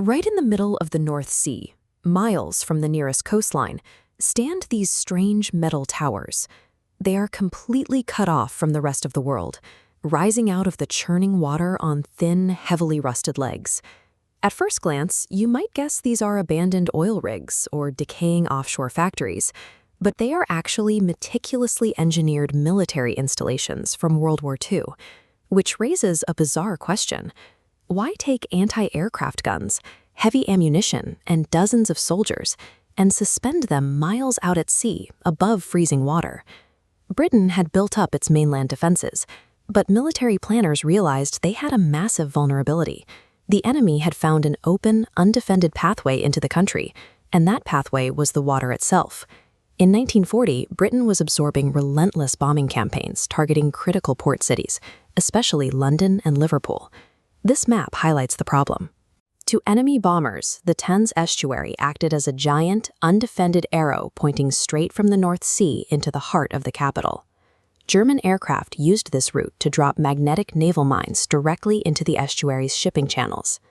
Right in the middle of the North Sea, miles from the nearest coastline, stand these strange metal towers. They are completely cut off from the rest of the world, rising out of the churning water on thin, heavily rusted legs. At first glance, you might guess these are abandoned oil rigs or decaying offshore factories, but they are actually meticulously engineered military installations from World War II, which raises a bizarre question. Why take anti-aircraft guns, heavy ammunition, and dozens of soldiers, and suspend them miles out at sea, above freezing water? Britain had built up its mainland defenses, but military planners realized they had a massive vulnerability. The enemy had found an open, undefended pathway into the country, and that pathway was the water itself. In 1940, Britain was absorbing relentless bombing campaigns targeting critical port cities, especially London and Liverpool. This map highlights the problem. To enemy bombers, the Thames estuary acted as a giant, undefended arrow pointing straight from the North Sea into the heart of the capital. German aircraft used this route to drop magnetic naval mines directly into the estuary's shipping channels.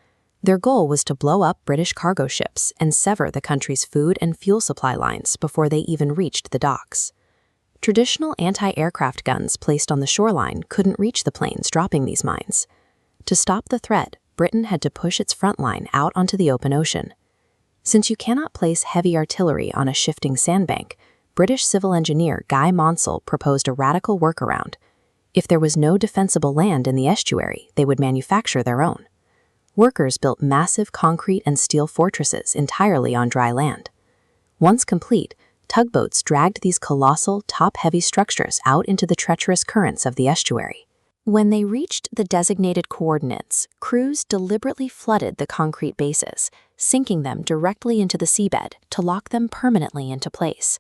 Their goal was to blow up British cargo ships and sever the country's food and fuel supply lines before they even reached the docks. Traditional anti-aircraft guns placed on the shoreline couldn't reach the planes dropping these mines. To stop the threat, Britain had to push its front line out onto the open ocean. Since you cannot place heavy artillery on a shifting sandbank, British civil engineer Guy Maunsell proposed a radical workaround. If there was no defensible land in the estuary, they would manufacture their own. Workers built massive concrete and steel fortresses entirely on dry land. Once complete, tugboats dragged these colossal, top-heavy structures out into the treacherous currents of the estuary. When they reached the designated coordinates, crews deliberately flooded the concrete bases, sinking them directly into the seabed to lock them permanently into place.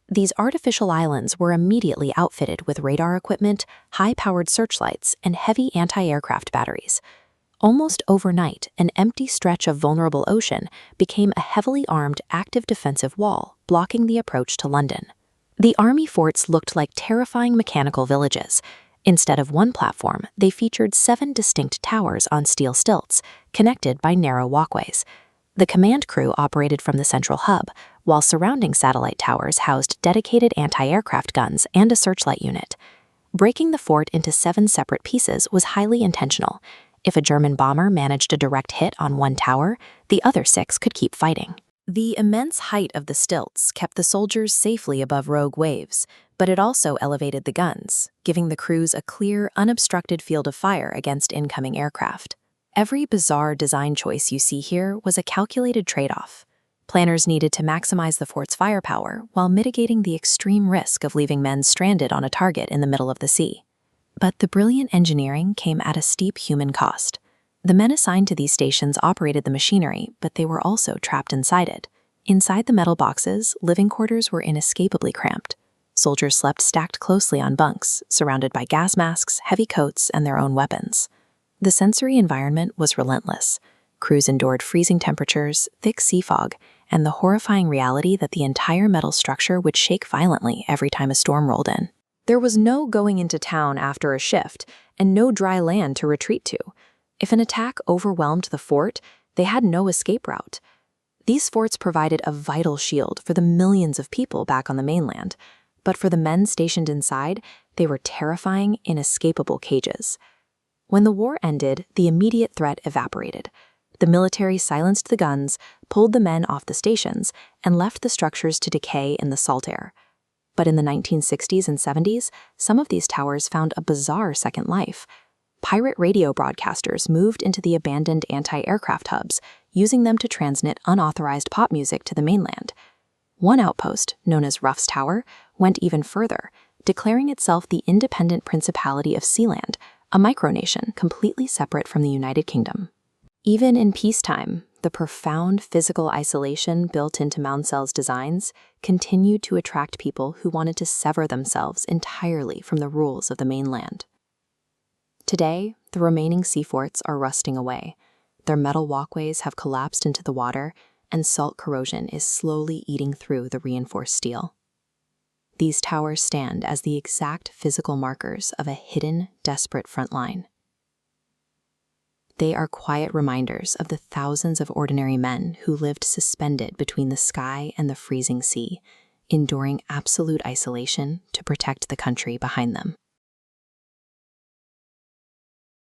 These artificial islands were immediately outfitted with radar equipment, high-powered searchlights, and heavy anti-aircraft batteries. Almost overnight, an empty stretch of vulnerable ocean became a heavily armed active defensive wall blocking the approach to London. The army forts looked like terrifying mechanical villages. Instead of one platform, they featured 7 distinct towers on steel stilts, connected by narrow walkways. The command crew operated from the central hub, while surrounding satellite towers housed dedicated anti-aircraft guns and a searchlight unit. Breaking the fort into 7 separate pieces was highly intentional. If a German bomber managed a direct hit on one tower, the other 6 could keep fighting. The immense height of the stilts kept the soldiers safely above rogue waves, but it also elevated the guns, giving the crews a clear, unobstructed field of fire against incoming aircraft. Every bizarre design choice you see here was a calculated trade-off. Planners needed to maximize the fort's firepower while mitigating the extreme risk of leaving men stranded on a target in the middle of the sea. But the brilliant engineering came at a steep human cost. The men assigned to these stations operated the machinery, but they were also trapped inside it. Inside the metal boxes, living quarters were inescapably cramped. Soldiers slept stacked closely on bunks, surrounded by gas masks, heavy coats, and their own weapons. The sensory environment was relentless. Crews endured freezing temperatures, thick sea fog, and the horrifying reality that the entire metal structure would shake violently every time a storm rolled in. There was no going into town after a shift, and no dry land to retreat to. If an attack overwhelmed the fort, they had no escape route. These forts provided a vital shield for the millions of people back on the mainland, but for the men stationed inside, they were terrifying, inescapable cages. When the war ended, the immediate threat evaporated. The military silenced the guns, pulled the men off the stations, and left the structures to decay in the salt air. But in the 1960s and 70s, some of these towers found a bizarre second life. Pirate radio broadcasters moved into the abandoned anti-aircraft hubs, using them to transmit unauthorized pop music to the mainland. One outpost, known as Ruff's Tower, went even further, declaring itself the independent Principality of Sealand, a micronation completely separate from the United Kingdom. Even in peacetime, the profound physical isolation built into Maunsell's designs continued to attract people who wanted to sever themselves entirely from the rules of the mainland. Today, the remaining sea forts are rusting away. Their metal walkways have collapsed into the water, and salt corrosion is slowly eating through the reinforced steel. These towers stand as the exact physical markers of a hidden, desperate front line. They are quiet reminders of the thousands of ordinary men who lived suspended between the sky and the freezing sea, enduring absolute isolation to protect the country behind them.